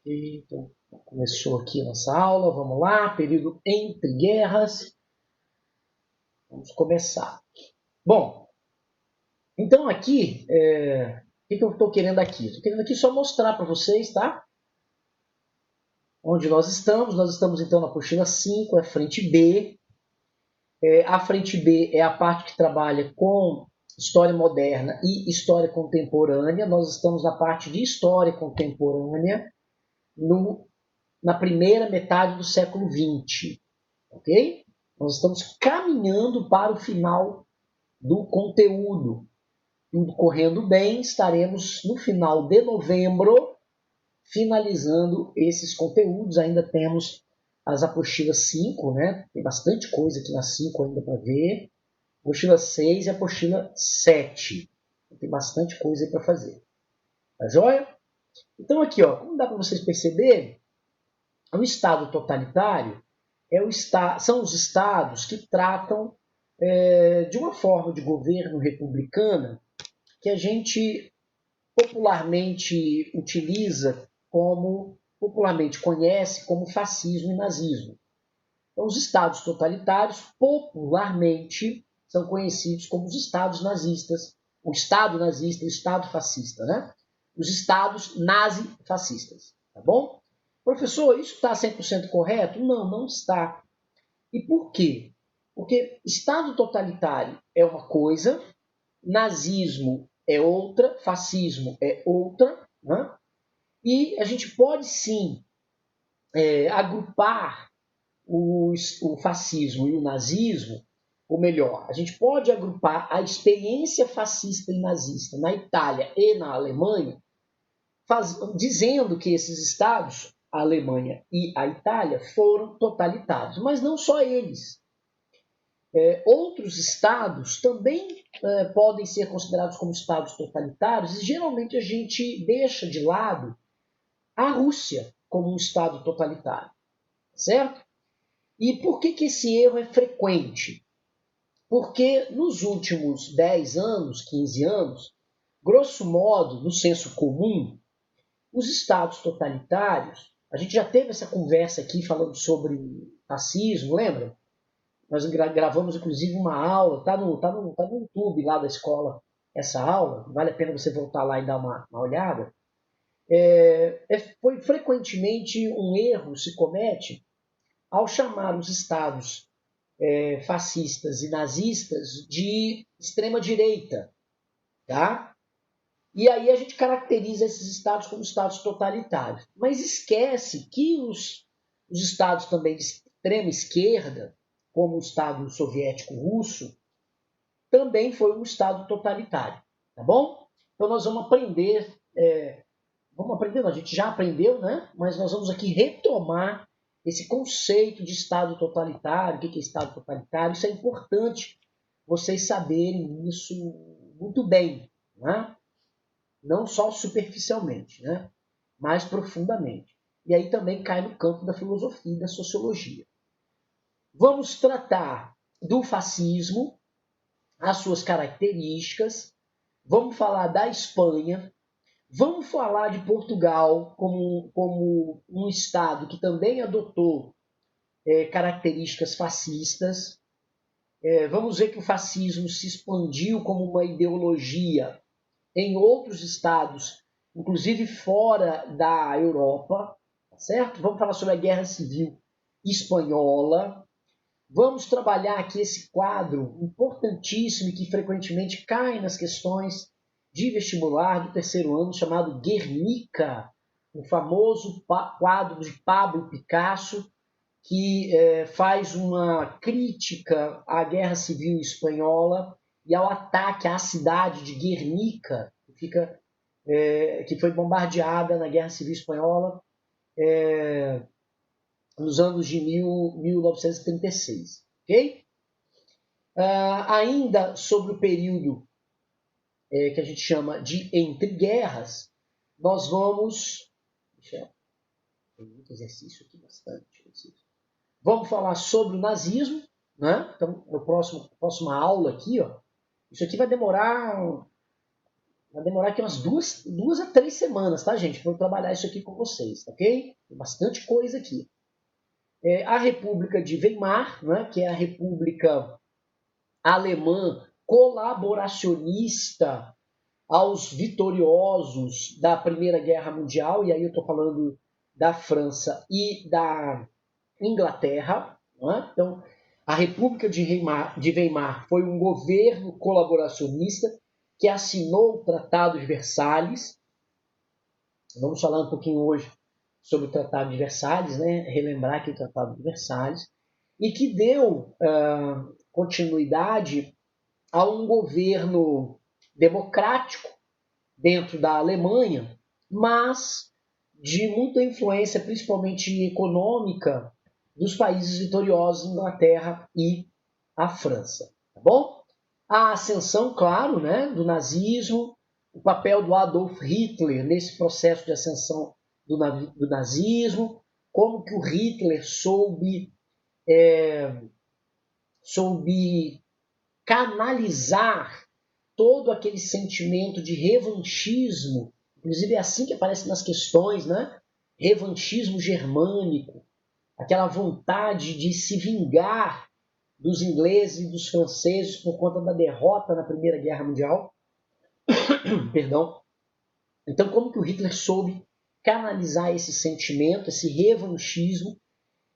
Então, começou aqui a nossa aula, vamos lá, período entre guerras. Vamos começar. Bom, então aqui, o que eu estou querendo aqui? Estou querendo aqui só mostrar para vocês, tá? Onde nós estamos. Nós estamos então na apostila 5, é a frente B. A frente B é a parte que trabalha com história moderna e história contemporânea. Nós estamos na parte de história contemporânea, na primeira metade do século XX, ok? Nós estamos caminhando para o final do conteúdo. Tudo correndo bem, estaremos no final de novembro finalizando esses conteúdos. Ainda temos as apostilas 5, né? Tem bastante coisa aqui na 5 ainda para ver. Apostila 6 e apostila 7. Tem bastante coisa aí para fazer. Tá joia? Então aqui, ó, como dá para vocês perceberem, o Estado totalitário são os estados que tratam de uma forma de governo republicana que a gente popularmente utiliza popularmente conhece como fascismo e nazismo. Então, os estados totalitários popularmente são conhecidos como os estados nazistas, o estado nazista, o estado fascista, né? Os estados nazi-fascistas, tá bom? Professor, isso está 100% correto? Não, não está. E por quê? Porque Estado totalitário é uma coisa, nazismo é outra, fascismo é outra, né? E a gente pode sim agrupar o fascismo e o nazismo, ou melhor, a gente pode agrupar a experiência fascista e nazista na Itália e na Alemanha, dizendo que esses estados, a Alemanha e a Itália, foram totalitários. Mas não só eles. Outros estados também podem ser considerados como estados totalitários, e geralmente a gente deixa de lado a Rússia como um estado totalitário, certo? E por que esse erro é frequente? Porque nos últimos 10 anos, 15 anos, grosso modo, no senso comum, os estados totalitários, a gente já teve essa conversa aqui falando sobre fascismo, lembra? Nós gravamos, inclusive, uma aula, tá no YouTube lá da escola, essa aula, vale a pena você voltar lá e dar uma olhada. Foi frequentemente um erro se comete ao chamar os estados fascistas e nazistas de extrema-direita, tá? E aí a gente caracteriza esses estados como estados totalitários. Mas esquece que os estados também de extrema esquerda, como o Estado soviético russo, também foi um Estado totalitário, tá bom? Então nós vamos aprender, não, a gente já aprendeu, né? Mas nós vamos aqui retomar esse conceito de Estado totalitário, o que é Estado totalitário. Isso é importante vocês saberem isso muito bem, né? Não só superficialmente, né? Mais profundamente. E aí também cai no campo da filosofia e da sociologia. Vamos tratar do fascismo, as suas características, vamos falar da Espanha, vamos falar de Portugal como um estado que também adotou características fascistas. Vamos ver que o fascismo se expandiu como uma ideologia em outros estados, inclusive fora da Europa, certo? Vamos falar sobre a Guerra Civil Espanhola. Vamos trabalhar aqui esse quadro importantíssimo e que frequentemente cai nas questões de vestibular do terceiro ano, chamado Guernica, o famoso quadro de Pablo Picasso, que faz uma crítica à Guerra Civil Espanhola e ao ataque à cidade de Guernica, que foi bombardeada na Guerra Civil Espanhola nos anos de 1936. Ok? Ainda sobre o período que a gente chama de entre guerras, nós vamos... Tem muito exercício aqui, bastante exercício. Vamos falar sobre o nazismo, né? Então, na próxima aula aqui, ó, isso aqui vai demorar Vai demorar aqui umas 2 a 3 semanas, tá, gente? Para eu trabalhar isso aqui com vocês, ok? Tem bastante coisa aqui. A República de Weimar, né, que é a República Alemã colaboracionista aos vitoriosos da Primeira Guerra Mundial, e aí eu estou falando da França e da Inglaterra. Né? Então, a República de Weimar foi um governo colaboracionista que assinou o Tratado de Versalhes. Vamos falar um pouquinho hoje sobre o Tratado de Versalhes, né? Relembrar aqui o Tratado de Versalhes, e que deu continuidade a um governo democrático dentro da Alemanha, mas de muita influência, principalmente econômica, dos países vitoriosos, Inglaterra e a França. Tá bom? A ascensão, claro, né, do nazismo, o papel do Adolf Hitler nesse processo de ascensão do nazismo, como que o Hitler soube canalizar todo aquele sentimento de revanchismo, inclusive é assim que aparece nas questões, né? Revanchismo germânico, aquela vontade de se vingar dos ingleses e dos franceses por conta da derrota na Primeira Guerra Mundial. Perdão. Então, como que o Hitler soube canalizar esse sentimento, esse revanchismo,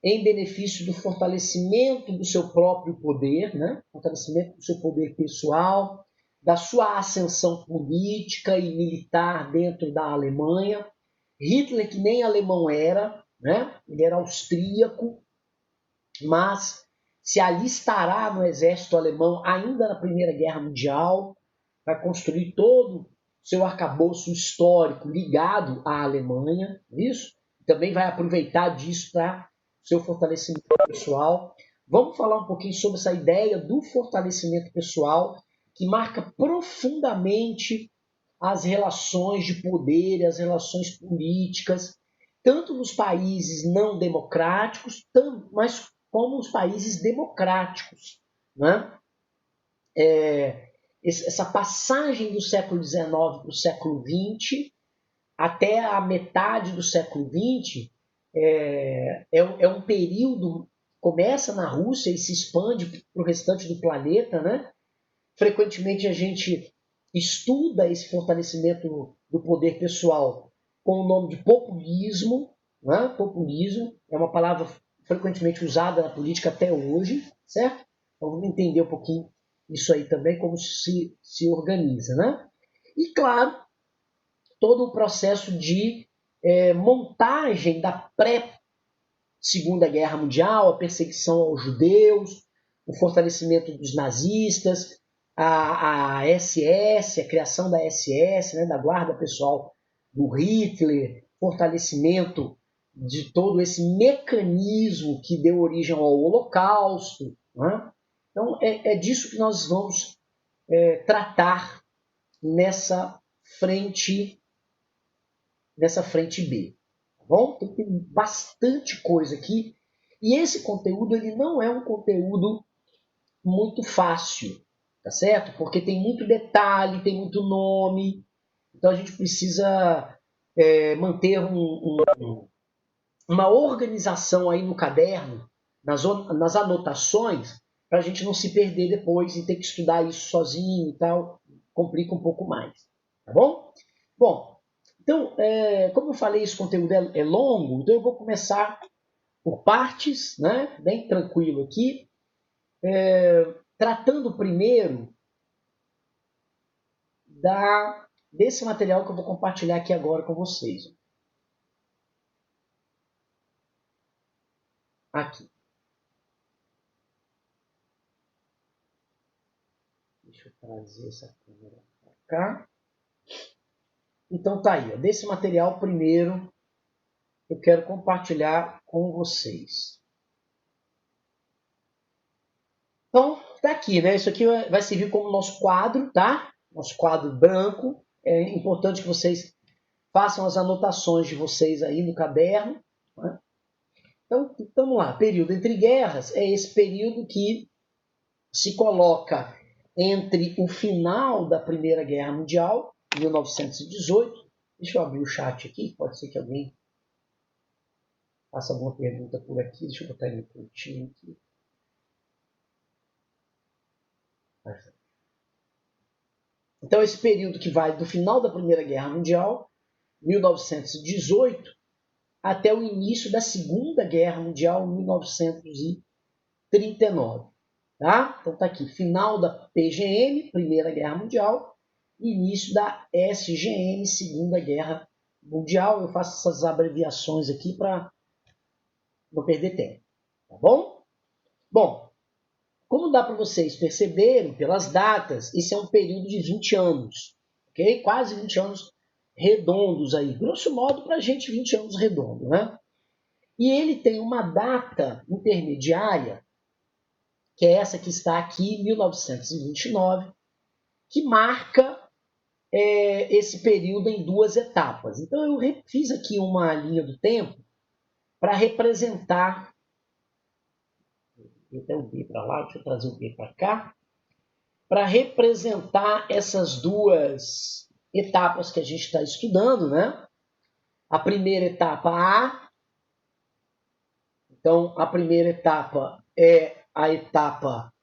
em benefício do fortalecimento do seu próprio poder, né? Fortalecimento do seu poder pessoal, da sua ascensão política e militar dentro da Alemanha. Hitler, que nem alemão era, né? Ele era austríaco, mas se alistará no exército alemão ainda na Primeira Guerra Mundial, vai construir todo o seu arcabouço histórico ligado à Alemanha, isso? Também vai aproveitar disso para seu fortalecimento pessoal. Vamos falar um pouquinho sobre essa ideia do fortalecimento pessoal, que marca profundamente as relações de poder, as relações políticas, tanto nos países não democráticos, mas como nos países democráticos. Né? Essa passagem do século XIX para o século XX, até a metade do século XX, é um período que começa na Rússia e se expande para o restante do planeta. Né? Frequentemente a gente estuda esse fortalecimento do poder pessoal com o nome de populismo. Né? Populismo é uma palavra frequentemente usada na política até hoje, certo? Então vamos entender um pouquinho isso aí também, como se organiza. Né? E claro, todo o processo de montagem da pré-Segunda Guerra Mundial, a perseguição aos judeus, o fortalecimento dos nazistas, a SS, a criação da SS, né, da guarda pessoal do Hitler, fortalecimento de todo esse mecanismo que deu origem ao Holocausto. Né? Então, é disso que nós vamos tratar nessa frente B. Tá bom? Então, tem bastante coisa aqui. E esse conteúdo ele não é um conteúdo muito fácil, tá certo? Porque tem muito detalhe, tem muito nome. Então a gente precisa manter uma organização aí no caderno, nas anotações, para a gente não se perder depois e ter que estudar isso sozinho e tal. Complica um pouco mais, tá bom? Bom, então, como eu falei, esse conteúdo é longo, então eu vou começar por partes, né? Bem tranquilo aqui. Tratando primeiro desse material que eu vou compartilhar aqui agora com vocês. Aqui. Deixa eu trazer essa câmera para cá. Então tá aí, ó. Desse material primeiro eu quero compartilhar com vocês. Então, tá aqui, né? Isso aqui vai servir como nosso quadro, tá? Nosso quadro branco. É importante que vocês façam as anotações de vocês aí no caderno. Né? Então, vamos lá. Período entre guerras é esse período que se coloca entre o final da Primeira Guerra Mundial 1918. Deixa eu abrir o chat aqui, pode ser que alguém faça alguma pergunta por aqui. Deixa eu botar ele curtinho aqui. Então, esse período que vai do final da Primeira Guerra Mundial, 1918, até o início da Segunda Guerra Mundial, 1939. Tá? Então está aqui, final da PGM, Primeira Guerra Mundial, início da SGM, Segunda Guerra Mundial. Eu faço essas abreviações aqui para não perder tempo. Tá bom? Bom, como dá para vocês perceberem pelas datas, isso é um período de 20 anos. Okay? Quase 20 anos redondos aí. Grosso modo, para a gente, 20 anos redondo. Né? E ele tem uma data intermediária, que é essa que está aqui, 1929, que marca esse período em duas etapas. Então, eu fiz aqui uma linha do tempo para representar. Até o B para lá, deixa eu trazer o B para cá. Para representar essas duas etapas que a gente está estudando, né? A primeira etapa A. Então, a primeira etapa é a etapa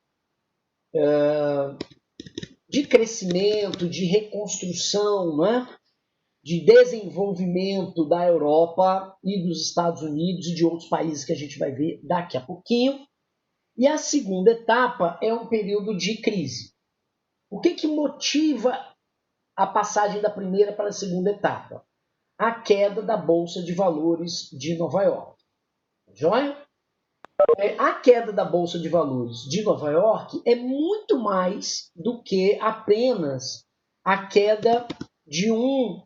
de crescimento, de reconstrução, né? De desenvolvimento da Europa e dos Estados Unidos e de outros países que a gente vai ver daqui a pouquinho. E a segunda etapa é um período de crise. O que motiva a passagem da primeira para a segunda etapa? A queda da Bolsa de Valores de Nova York. Joia? A queda da Bolsa de Valores de Nova York é muito mais do que apenas a queda de um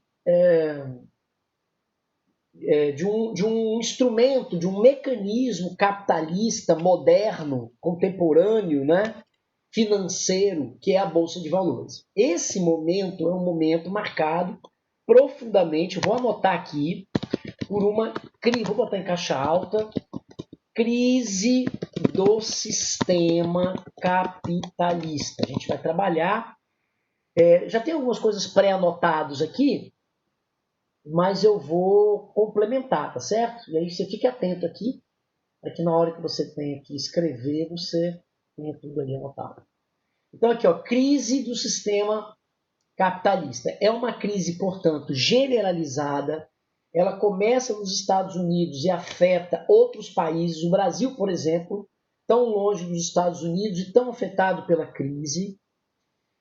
instrumento, de um mecanismo capitalista moderno, contemporâneo, né, financeiro, que é a Bolsa de Valores. Esse momento é um momento marcado profundamente, vou anotar aqui, por uma crise, vou botar em caixa alta, crise do sistema capitalista. A gente vai trabalhar, já tem algumas coisas pré-anotadas aqui, mas eu vou complementar, tá certo? E aí você fique atento aqui, para que na hora que você tenha que escrever, você tenha tudo ali anotado. Então aqui, ó, crise do sistema capitalista. É uma crise, portanto, generalizada. Ela começa nos Estados Unidos e afeta outros países. O Brasil, por exemplo, tão longe dos Estados Unidos e tão afetado pela crise,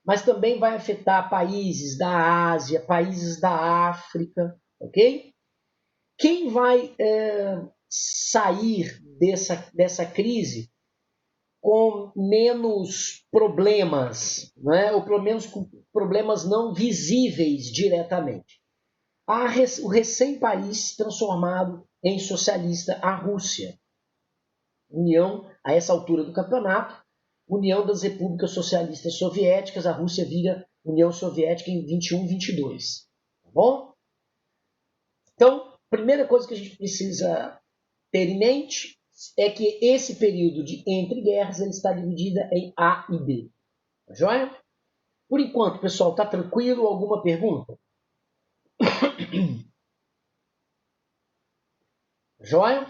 mas também vai afetar países da Ásia, países da África, ok? Quem vai sair dessa crise com menos problemas, né? Ou pelo menos com problemas não visíveis diretamente? O recém-país transformado em socialista, a Rússia. União, a essa altura do campeonato, União das Repúblicas Socialistas Soviéticas, a Rússia vira União Soviética em 21, 22. Tá bom? Então, primeira coisa que a gente precisa ter em mente é que esse período de entre guerras ele está dividido em A e B. Tá joia? Por enquanto, pessoal, tá tranquilo? Alguma pergunta? Joia?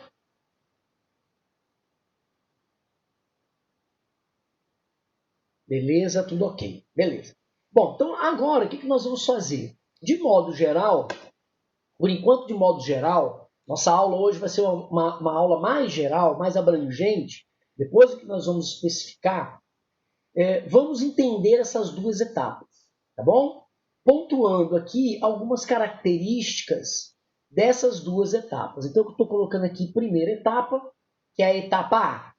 Beleza, tudo ok. Beleza. Bom, então agora o que nós vamos fazer? De modo geral, por enquanto, de modo geral, nossa aula hoje vai ser uma aula mais geral, mais abrangente. Depois que nós vamos especificar, vamos entender essas duas etapas, tá bom? Pontuando aqui algumas características dessas duas etapas. Então, eu estou colocando aqui primeira etapa, que é a etapa A,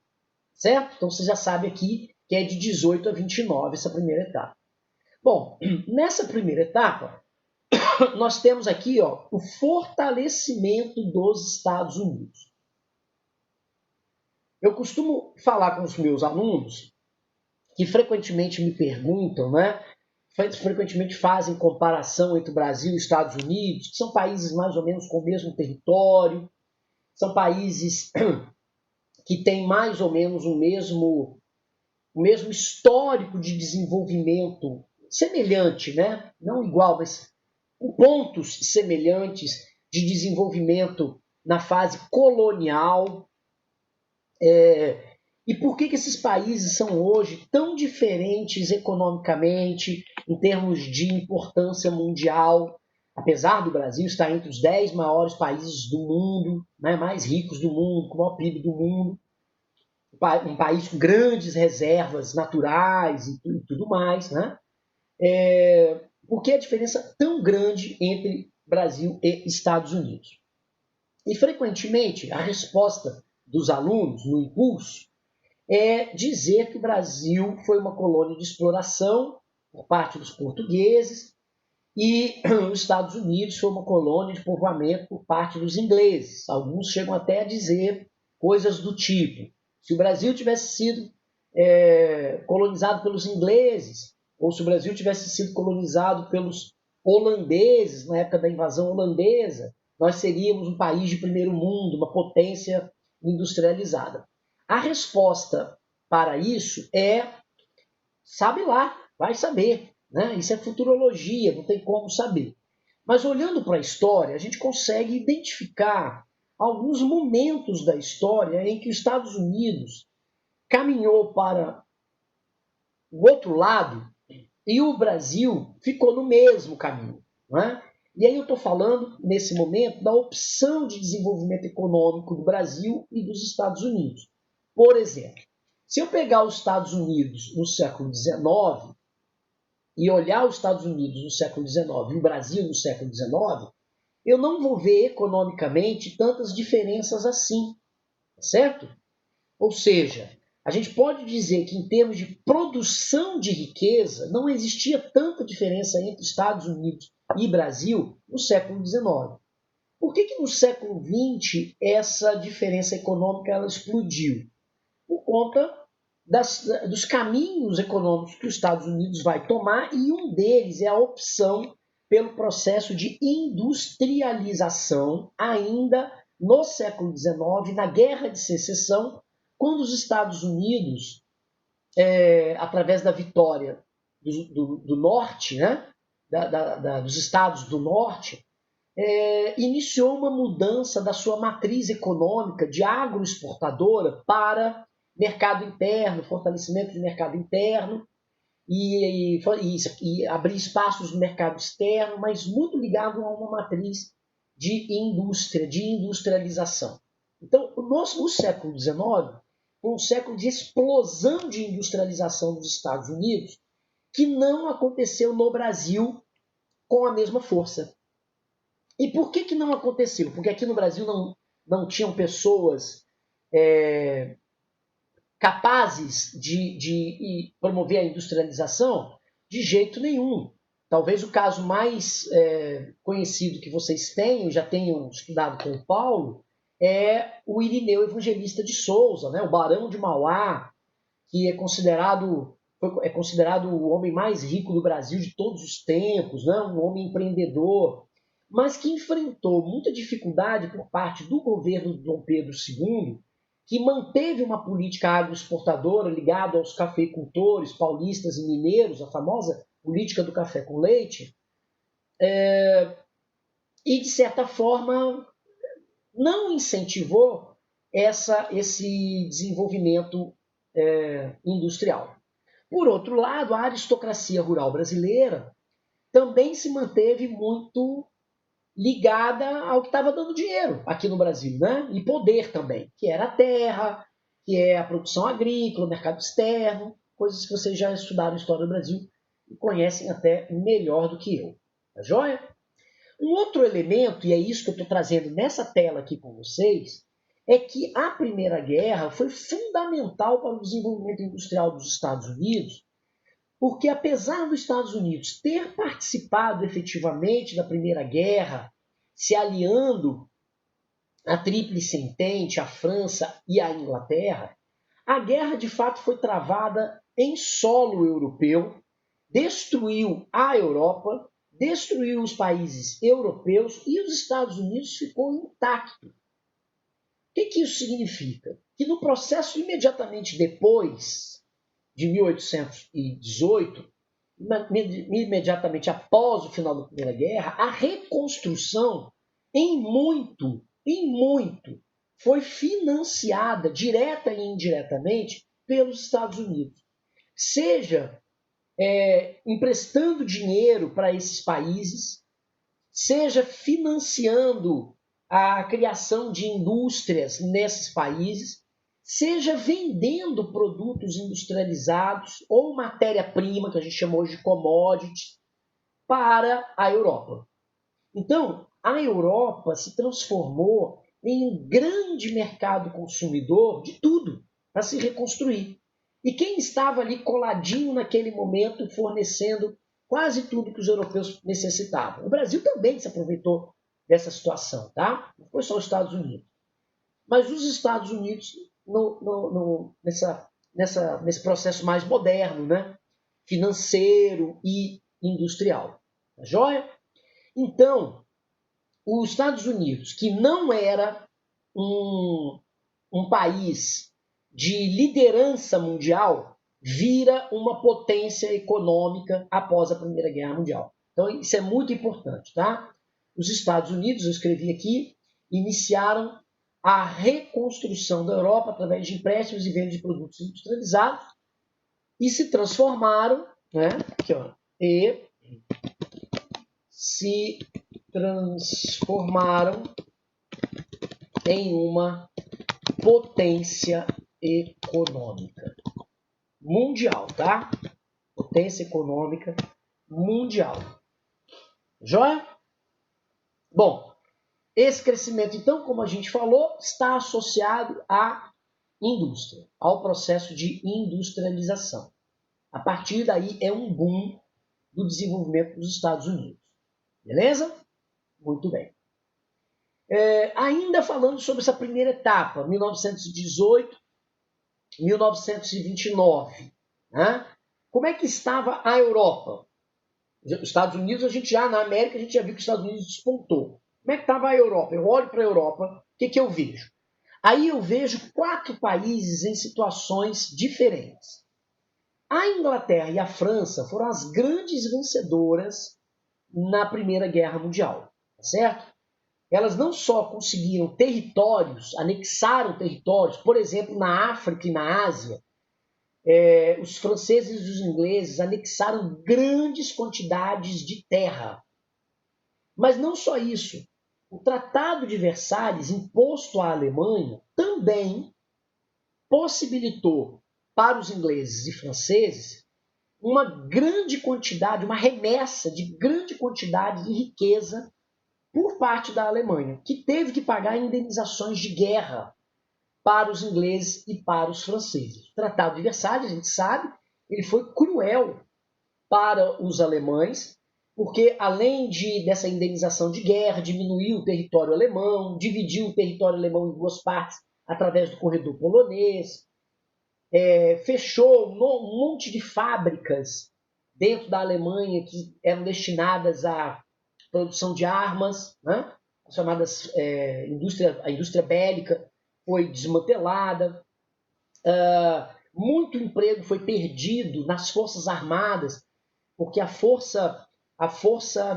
certo? Então, você já sabe aqui que é de 18 a 29 essa primeira etapa. Bom, nessa primeira etapa, nós temos aqui, ó, o fortalecimento dos Estados Unidos. Eu costumo falar com os meus alunos que frequentemente me perguntam, né? Frequentemente fazem comparação entre o Brasil e os Estados Unidos, que são países mais ou menos com o mesmo território, são países que têm mais ou menos o mesmo histórico de desenvolvimento semelhante, né? Não igual, mas com pontos semelhantes de desenvolvimento na fase colonial. E por que esses países são hoje tão diferentes economicamente, em termos de importância mundial? Apesar do Brasil estar entre os 10 maiores países do mundo, né, mais ricos do mundo, com o maior PIB do mundo, um país com grandes reservas naturais e tudo mais, né? Por que a diferença tão grande entre Brasil e Estados Unidos? E, frequentemente, a resposta dos alunos no impulso é dizer que o Brasil foi uma colônia de exploração por parte dos portugueses e os Estados Unidos foi uma colônia de povoamento por parte dos ingleses. Alguns chegam até a dizer coisas do tipo: se o Brasil tivesse sido colonizado pelos ingleses, ou se o Brasil tivesse sido colonizado pelos holandeses na época da invasão holandesa, nós seríamos um país de primeiro mundo, uma potência industrializada. A resposta para isso é: sabe lá, vai saber. Né? Isso é futurologia, não tem como saber. Mas olhando para a história, a gente consegue identificar alguns momentos da história em que os Estados Unidos caminhou para o outro lado e o Brasil ficou no mesmo caminho. Né? E aí eu estou falando, nesse momento, da opção de desenvolvimento econômico do Brasil e dos Estados Unidos. Por exemplo, se eu pegar os Estados Unidos no século XIX e olhar os Estados Unidos no século XIX e o Brasil no século XIX, eu não vou ver economicamente tantas diferenças assim, certo? Ou seja, a gente pode dizer que em termos de produção de riqueza não existia tanta diferença entre Estados Unidos e Brasil no século XIX. Por que no século XX essa diferença econômica ela explodiu? Por conta dos caminhos econômicos que os Estados Unidos vai tomar, e um deles é a opção pelo processo de industrialização ainda no século XIX, na Guerra de Secessão, quando os Estados Unidos, através da vitória do norte, né, dos estados do norte, iniciou uma mudança da sua matriz econômica de agroexportadora para mercado interno, fortalecimento de mercado interno e abrir espaços no mercado externo, mas muito ligado a uma matriz de indústria, de industrialização. Então, o século XIX foi um século de explosão de industrialização dos Estados Unidos, que não aconteceu no Brasil com a mesma força. E por que não aconteceu? Porque aqui no Brasil não tinham pessoas capazes de promover a industrialização? De jeito nenhum. Talvez o caso mais conhecido que vocês tenham, já tenham estudado com o Paulo, é o Irineu Evangelista de Souza, né? O Barão de Mauá, que é considerado o homem mais rico do Brasil de todos os tempos, né? Um homem empreendedor, mas que enfrentou muita dificuldade por parte do governo de Dom Pedro II, que manteve uma política agroexportadora ligada aos cafeicultores paulistas e mineiros, a famosa política do café com leite, e, de certa forma, não incentivou esse desenvolvimento industrial. Por outro lado, a aristocracia rural brasileira também se manteve muito ligada ao que estava dando dinheiro aqui no Brasil, né? E poder também, que era a terra, que é a produção agrícola, o mercado externo, coisas que vocês já estudaram história do Brasil e conhecem até melhor do que eu. Tá joia? Um outro elemento, e é isso que eu estou trazendo nessa tela aqui com vocês, é que a Primeira Guerra foi fundamental para o desenvolvimento industrial dos Estados Unidos, porque apesar dos Estados Unidos ter participado efetivamente da Primeira Guerra, se aliando à Tríplice Entente, à França e à Inglaterra, a guerra de fato foi travada em solo europeu, destruiu a Europa, destruiu os países europeus e os Estados Unidos ficou intacto. O que isso significa? Que no processo imediatamente depois de 1818, imediatamente após o final da Primeira Guerra, a reconstrução, em muito, foi financiada, direta e indiretamente, pelos Estados Unidos. Seja emprestando dinheiro para esses países, seja financiando a criação de indústrias nesses países, seja vendendo produtos industrializados ou matéria-prima, que a gente chama hoje de commodities, para a Europa. Então, a Europa se transformou em um grande mercado consumidor de tudo para se reconstruir. E quem estava ali coladinho naquele momento, fornecendo quase tudo que os europeus necessitavam? O Brasil também se aproveitou dessa situação, tá? Não foi só os Estados Unidos. Mas os Estados Unidos, nesse processo mais moderno, né? Financeiro e industrial. Tá joia? Então, os Estados Unidos, que não era um país de liderança mundial, vira uma potência econômica após a Primeira Guerra Mundial. Então, isso é muito importante, tá? Os Estados Unidos, eu escrevi aqui, iniciaram a reconstrução da Europa através de empréstimos e venda de produtos industrializados e se transformaram, né? Aqui, ó, e se transformaram em uma potência econômica mundial, tá? Potência econômica mundial. Joia? Bom, esse crescimento, então, como a gente falou, está associado à indústria, ao processo de industrialização. A partir daí é um boom do desenvolvimento dos Estados Unidos. Beleza? Muito bem. Ainda falando sobre essa primeira etapa, 1918, 1929. Né? Como é que estava a Europa? Os Estados Unidos, na América, a gente já viu que os Estados Unidos despontou. Como é que estava a Europa? Eu olho para a Europa, o que eu vejo? Aí eu vejo 4 países em situações diferentes. A Inglaterra e a França foram as grandes vencedoras na Primeira Guerra Mundial, certo? Elas não só conseguiram territórios, anexaram territórios, por exemplo, na África e na Ásia, os franceses e os ingleses anexaram grandes quantidades de terra. Mas não só isso. O Tratado de Versalhes, imposto à Alemanha, também possibilitou para os ingleses e franceses uma grande quantidade, uma remessa de grande quantidade de riqueza por parte da Alemanha, que teve que pagar indenizações de guerra para os ingleses e para os franceses. O Tratado de Versalhes, a gente sabe, ele foi cruel para os alemães, porque além dessa indenização de guerra, diminuiu o território alemão, dividiu o território alemão em 2 partes através do corredor polonês, fechou um monte de fábricas dentro da Alemanha que eram destinadas à produção de armas, né? As chamadas a indústria bélica foi desmantelada, muito emprego foi perdido nas forças armadas, porque a força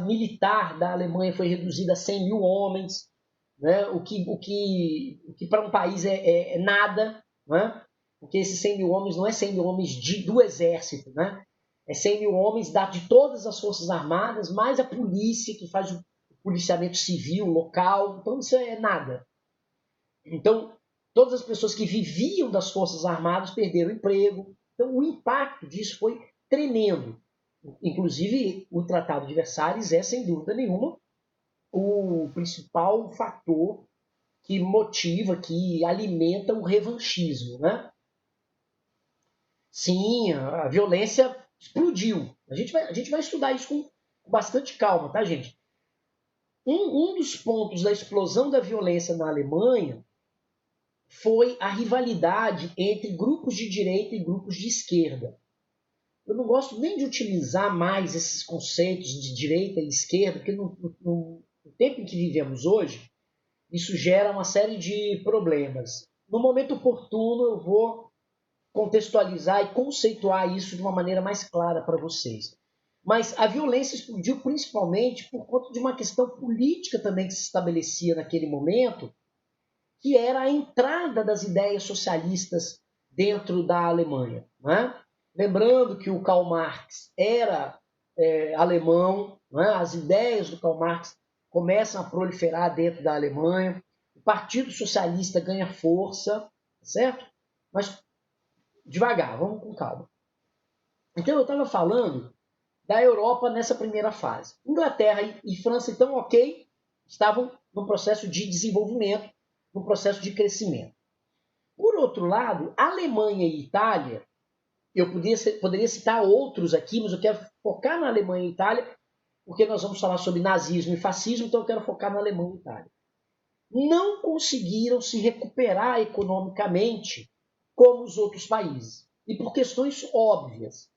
militar da Alemanha foi reduzida a 100 mil homens, né? o que para um país é nada, né? Porque esses 100 mil homens não é 100 mil homens do exército, né? É 100 mil homens de todas as forças armadas, mais a polícia, que faz o policiamento civil local. Então, isso é nada. Então, todas as pessoas que viviam das forças armadas perderam o emprego. Então, o impacto disso foi tremendo. Inclusive, o Tratado de Versalhes é, sem dúvida nenhuma, o principal fator que motiva, que alimenta o revanchismo, né? Sim, a violência explodiu. A gente vai estudar isso com bastante calma, tá, gente? Um dos pontos da explosão da violência na Alemanha foi a rivalidade entre grupos de direita e grupos de esquerda. Eu não gosto nem de utilizar mais esses conceitos de direita e esquerda, porque no tempo em que vivemos hoje, isso gera uma série de problemas. No momento oportuno, eu vou contextualizar e conceituar isso de uma maneira mais clara para vocês. Mas a violência explodiu principalmente por conta de uma questão política também que se estabelecia naquele momento, que era a entrada das ideias socialistas dentro da Alemanha. Né? Lembrando que o Karl Marx era alemão, né? As ideias do Karl Marx começam a proliferar dentro da Alemanha, o Partido Socialista ganha força, certo? Mas devagar, vamos com calma. Então eu estava falando da Europa nessa primeira fase. Inglaterra e França, então, ok, estavam no processo de desenvolvimento, no processo de crescimento. Por outro lado, Alemanha e Itália, eu poderia citar outros aqui, mas eu quero focar na Alemanha e Itália, porque nós vamos falar sobre nazismo e fascismo, então eu quero focar na Alemanha e Itália. Não conseguiram se recuperar economicamente como os outros países. E por questões óbvias.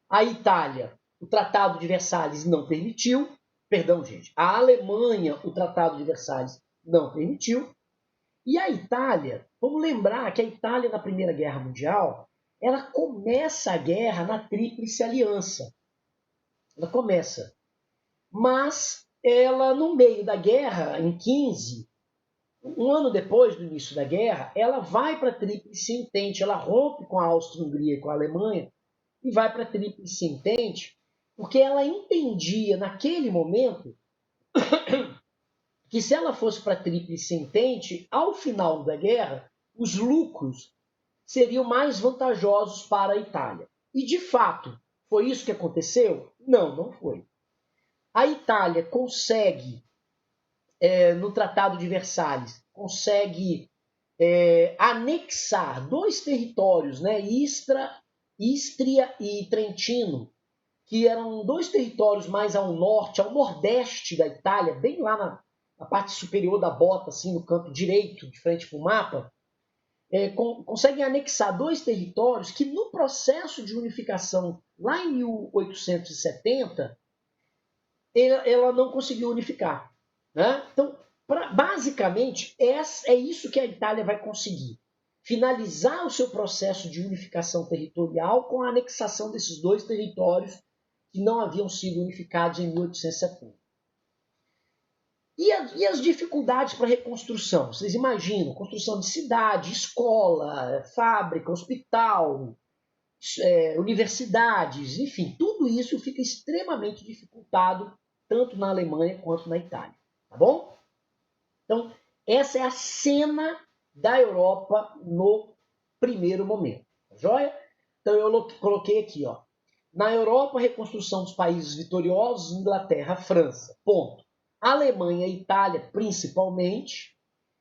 A Itália, o Tratado de Versalhes não permitiu, perdão, gente, a Alemanha, o Tratado de Versalhes não permitiu, e a Itália, vamos lembrar que a Itália na Primeira Guerra Mundial, ela começa a guerra na Tríplice Aliança. Ela começa. Mas ela, no meio da guerra, em 15, um ano depois do início da guerra, ela vai para a Tríplice Entente, ela rompe com a Áustria-Hungria e com a Alemanha e vai para a Tríplice Entente, porque ela entendia naquele momento que se ela fosse para a Tríplice Entente, ao final da guerra, os lucros seriam mais vantajosos para a Itália. E, de fato, foi isso que aconteceu? Não, não foi. A Itália consegue, no Tratado de Versalhes, consegue anexar dois territórios, né, Istria e Trentino, que eram dois territórios mais ao norte, ao nordeste da Itália, bem lá na parte superior da bota, assim, no canto direito, de frente para o mapa, conseguem anexar dois territórios que, no processo de unificação, lá em 1870, ela não conseguiu unificar. Né? Então, basicamente, é isso que a Itália vai conseguir. Finalizar o seu processo de unificação territorial com a anexação desses dois territórios que não haviam sido unificados em 1870. E as dificuldades para a reconstrução? Vocês imaginam? Construção de cidade, escola, fábrica, hospital, universidades, enfim, tudo isso fica extremamente dificultado tanto na Alemanha quanto na Itália. Tá bom? Então, essa é a cena da Europa no primeiro momento. Tá joia? Então, eu coloquei aqui, ó. Na Europa, reconstrução dos países vitoriosos, Inglaterra, França. Ponto. Alemanha e Itália, principalmente,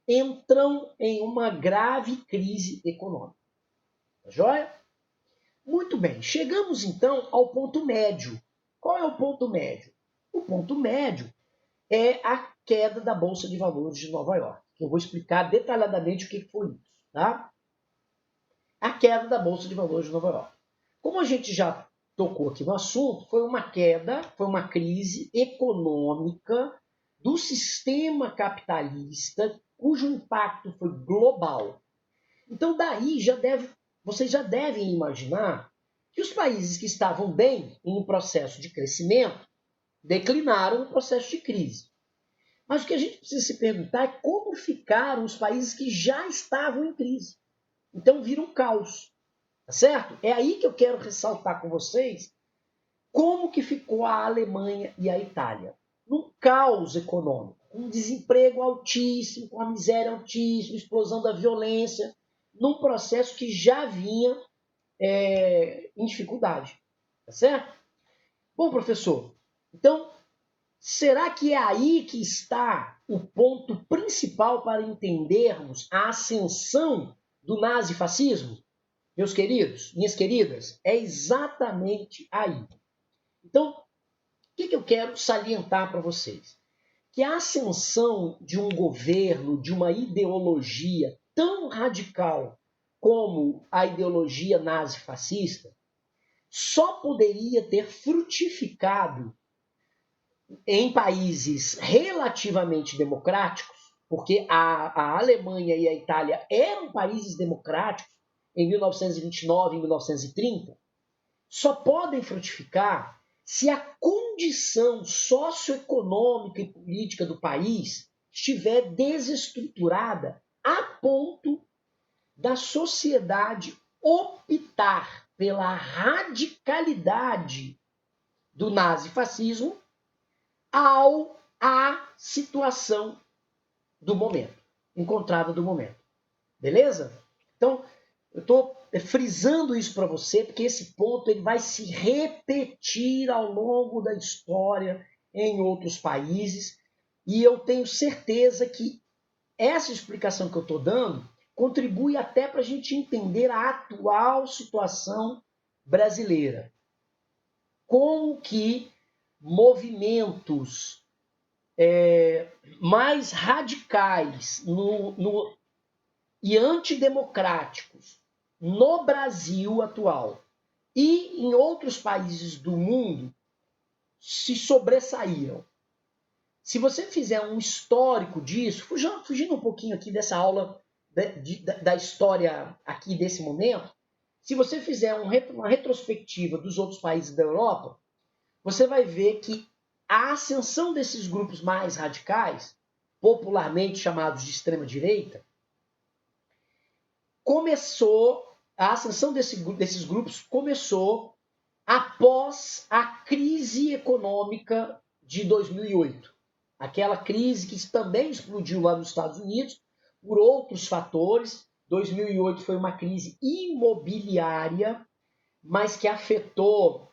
entram em uma grave crise econômica. Tá joia? Muito bem. Chegamos, então, ao ponto médio. Qual é o ponto médio? O ponto médio é a queda da Bolsa de Valores de Nova York. Eu vou explicar detalhadamente o que foi isso. Tá? A queda da Bolsa de Valores de Nova York. Como a gente já tocou aqui no assunto, foi uma queda, foi uma crise econômica do sistema capitalista, cujo impacto foi global. Então, daí vocês já devem imaginar que os países que estavam bem em um processo de crescimento declinaram no processo de crise. Mas o que a gente precisa se perguntar é como ficaram os países que já estavam em crise. Então, vira um caos. Tá certo? É aí que eu quero ressaltar com vocês como que ficou a Alemanha e a Itália. Num caos econômico, com um desemprego altíssimo, com a miséria altíssima, explosão da violência, num processo que já vinha em dificuldade. Tá certo? Bom, professor, então, será que é aí que está o ponto principal para entendermos a ascensão do nazifascismo? Meus queridos, minhas queridas, é exatamente aí. Então, o que eu quero salientar para vocês? Que a ascensão de um governo, de uma ideologia tão radical como a ideologia nazi-fascista, só poderia ter frutificado em países relativamente democráticos, porque a Alemanha e a Itália eram países democráticos em 1929 e 1930, só podem frutificar se a condição socioeconômica e política do país estiver desestruturada a ponto da sociedade optar pela radicalidade do nazifascismo à situação do momento, encontrada do momento. Beleza? Então, eu estou frisando isso para você, porque esse ponto ele vai se repetir ao longo da história em outros países, e eu tenho certeza que essa explicação que eu estou dando contribui até para a gente entender a atual situação brasileira. Como que movimentos mais radicais e antidemocráticos no Brasil atual e em outros países do mundo se sobressaíram. Se você fizer um histórico disso, fugindo um pouquinho aqui dessa aula da história aqui desse momento, se você fizer uma retrospectiva dos outros países da Europa, você vai ver que a ascensão desses grupos mais radicais, popularmente chamados de extrema-direita, a ascensão desses grupos começou após a crise econômica de 2008. Aquela crise que também explodiu lá nos Estados Unidos por outros fatores. 2008 foi uma crise imobiliária, mas que afetou...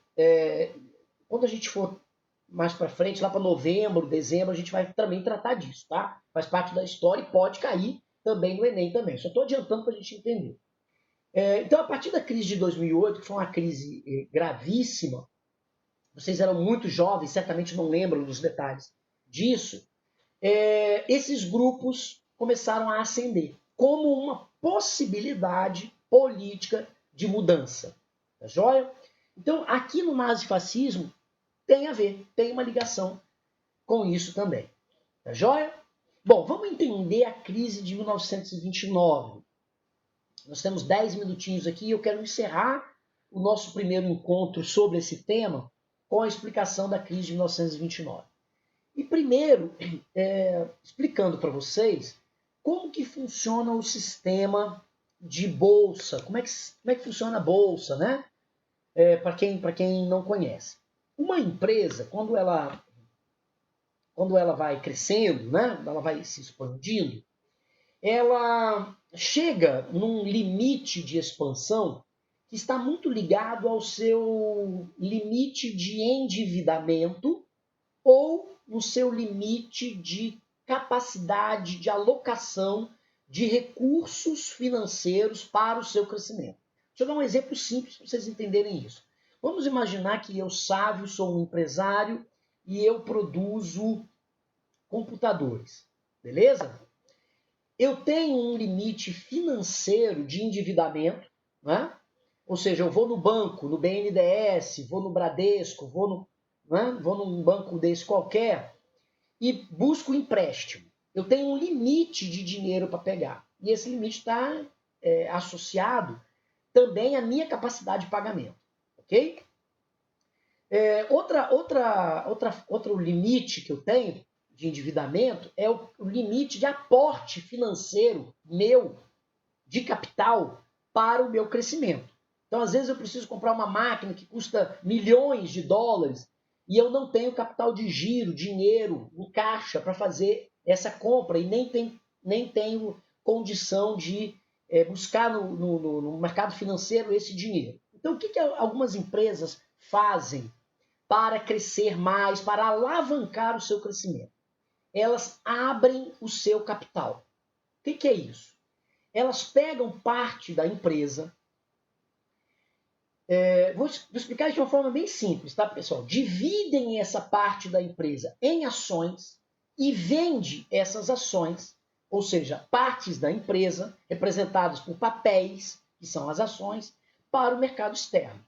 quando a gente for mais para frente, lá para novembro, dezembro, a gente vai também tratar disso, tá? Faz parte da história e pode cair também no Enem também. Só estou adiantando para a gente entender. Então, a partir da crise de 2008, que foi uma crise gravíssima, vocês eram muito jovens, certamente não lembram dos detalhes disso, esses grupos começaram a ascender como uma possibilidade política de mudança. Tá joia? Então, aqui no nazifascismo, tem a ver, tem uma ligação com isso também. Tá joia? Bom, vamos entender a crise de 1929. Nós temos 10 minutinhos aqui e eu quero encerrar o nosso primeiro encontro sobre esse tema com a explicação da crise de 1929. E primeiro, explicando para vocês como que funciona o sistema de bolsa, como é que funciona a bolsa, né? Para quem não conhece. Uma empresa, quando ela vai crescendo, né? Ela vai se expandindo, ela chega num limite de expansão que está muito ligado ao seu limite de endividamento ou no seu limite de capacidade de alocação de recursos financeiros para o seu crescimento. Deixa eu dar um exemplo simples para vocês entenderem isso. Vamos imaginar que eu, Sávio, sou um empresário e eu produzo computadores, beleza? Eu tenho um limite financeiro de endividamento, né? Ou seja, eu vou no banco, no BNDES, vou no Bradesco, vou num banco desse qualquer e busco empréstimo. Eu tenho um limite de dinheiro para pegar. E esse limite está associado também à minha capacidade de pagamento. Ok? Outro limite que eu tenho de endividamento é o limite de aporte financeiro meu, de capital, para o meu crescimento. Então, às vezes, eu preciso comprar uma máquina que custa milhões de dólares e eu não tenho capital de giro, dinheiro, em caixa para fazer essa compra e nem tenho condição de buscar no mercado financeiro esse dinheiro. Então, o que algumas empresas fazem para crescer mais, para alavancar o seu crescimento? Elas abrem o seu capital. O que é isso? Elas pegam parte da empresa. Vou explicar isso de uma forma bem simples, tá, pessoal? Dividem essa parte da empresa em ações e vende essas ações, ou seja, partes da empresa, representadas por papéis, que são as ações, para o mercado externo.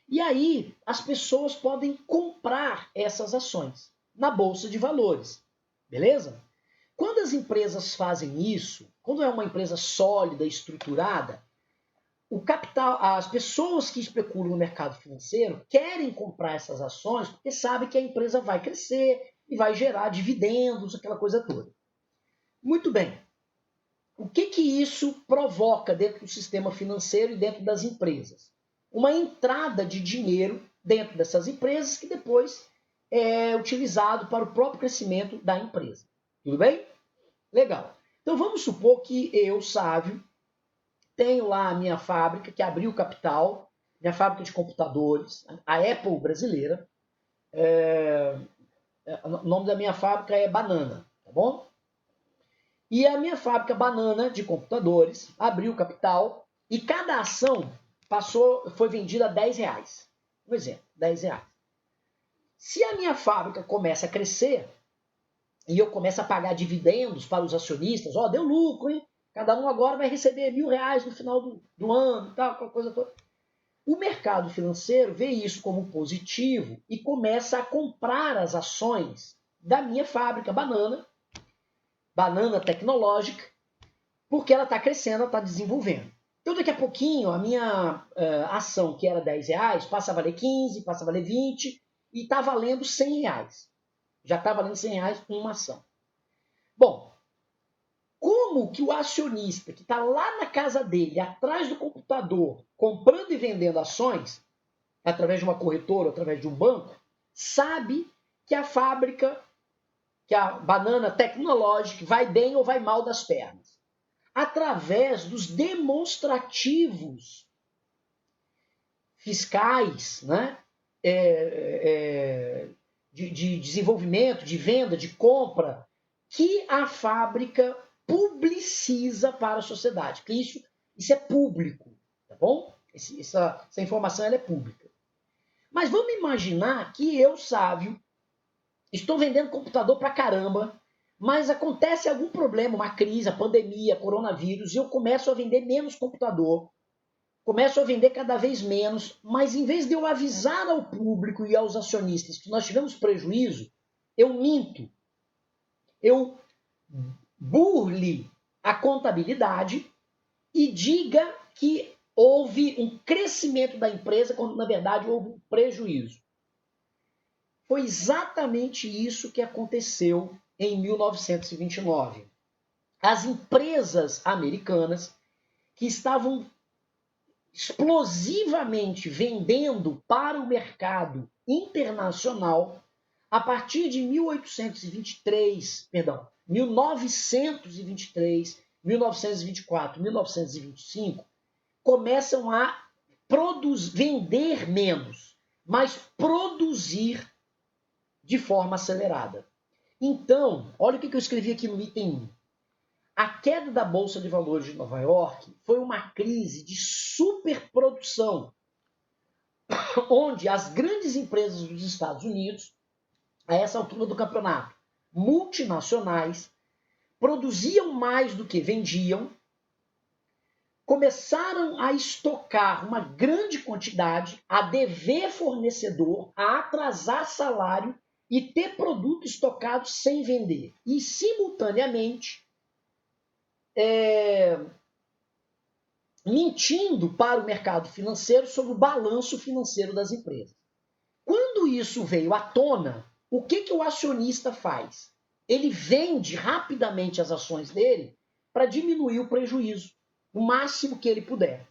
E aí, as pessoas podem comprar essas ações na Bolsa de Valores. Beleza? Quando as empresas fazem isso, quando é uma empresa sólida, estruturada, o capital, as pessoas que especulam no mercado financeiro querem comprar essas ações porque sabem que a empresa vai crescer e vai gerar dividendos, aquela coisa toda. Muito bem. O que isso provoca dentro do sistema financeiro e dentro das empresas? Uma entrada de dinheiro dentro dessas empresas que depois é utilizado para o próprio crescimento da empresa. Tudo bem? Legal. Então vamos supor que eu, Sávio, tenho lá a minha fábrica que abriu capital, minha fábrica de computadores, a Apple brasileira. O nome da minha fábrica é Banana, tá bom? E a minha fábrica Banana de computadores abriu capital e cada ação foi vendida a R$10. Um exemplo, R$10. Se a minha fábrica começa a crescer e eu começo a pagar dividendos para os acionistas, deu lucro, hein? Cada um agora vai receber R$1.000 no final do ano, tal, aquela coisa toda. O mercado financeiro vê isso como positivo e começa a comprar as ações da minha fábrica Banana tecnológica, porque ela está crescendo, ela está desenvolvendo. Então, daqui a pouquinho, a minha ação, que era R$10, passa a valer 15, passa a valer 20 e está valendo R$100. Já está valendo R$100 uma ação. Bom, como que o acionista que está lá na casa dele, atrás do computador, comprando e vendendo ações, através de uma corretora, através de um banco, sabe que a fábrica, que a Banana Tecnológica vai bem ou vai mal das pernas? Através dos demonstrativos fiscais, né? De desenvolvimento, de venda, de compra, que a fábrica publiciza para a sociedade. Porque isso é público, tá bom? Essa informação ela é pública. Mas vamos imaginar que eu, Sávio, estou vendendo computador pra caramba, mas acontece algum problema, uma crise, a pandemia, coronavírus, e eu começo a vender menos computador, começo a vender cada vez menos, mas em vez de eu avisar ao público e aos acionistas que nós tivemos prejuízo, eu minto. Eu burle a contabilidade e diga que houve um crescimento da empresa quando, na verdade, houve um prejuízo. Foi exatamente isso que aconteceu em 1929. As empresas americanas que estavam explosivamente vendendo para o mercado internacional a partir de 1923, 1924, 1925, começam a vender menos, mas produzir de forma acelerada. Então, olha o que eu escrevi aqui no item 1. A queda da Bolsa de Valores de Nova York foi uma crise de superprodução, onde as grandes empresas dos Estados Unidos, a essa altura do campeonato, multinacionais, produziam mais do que vendiam, começaram a estocar uma grande quantidade, a dever fornecedor, a atrasar salário e ter produto estocado sem vender. E, simultaneamente, mentindo para o mercado financeiro sobre o balanço financeiro das empresas. Quando isso veio à tona, o que o acionista faz? Ele vende rapidamente as ações dele para diminuir o prejuízo, o máximo que ele puder.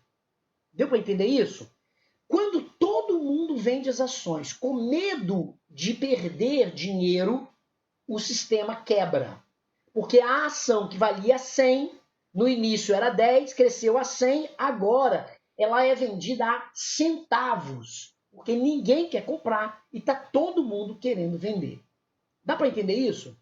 Deu para entender isso? Quando todo mundo vende as ações com medo de perder dinheiro, o sistema quebra. Porque a ação que valia 100, no início era 10, cresceu a 100, agora ela é vendida a centavos. Porque ninguém quer comprar e está todo mundo querendo vender. Dá para entender isso?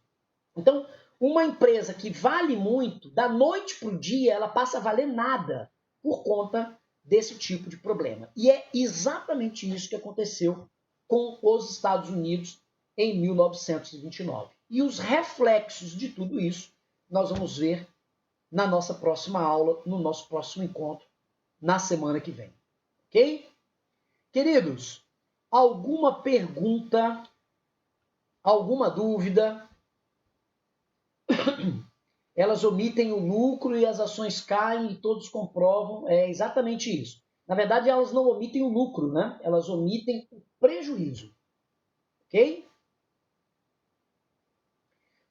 Então, uma empresa que vale muito, da noite para o dia, ela passa a valer nada por conta desse tipo de problema. E é exatamente isso que aconteceu com os Estados Unidos em 1929. E os reflexos de tudo isso nós vamos ver na nossa próxima aula, no nosso próximo encontro, na semana que vem. Ok? Queridos, alguma pergunta, alguma dúvida? elas omitem o lucro e as ações caem e todos comprovam, é exatamente isso. Na verdade, elas não omitem o lucro, né? Elas omitem o prejuízo. Ok?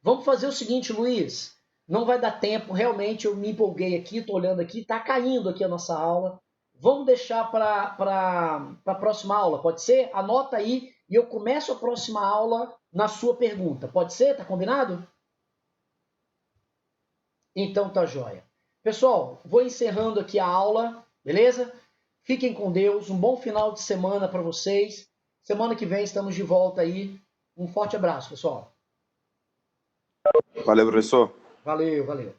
Vamos fazer o seguinte, Luiz. Não vai dar tempo, realmente eu me empolguei aqui, estou olhando aqui, está caindo aqui a nossa aula. Vamos deixar para a próxima aula, pode ser? Anota aí e eu começo a próxima aula na sua pergunta. Pode ser? Tá combinado? Então tá joia. Pessoal, vou encerrando aqui a aula, beleza? Fiquem com Deus, um bom final de semana para vocês. Semana que vem estamos de volta aí. Um forte abraço, pessoal. Valeu, professor. Valeu, valeu.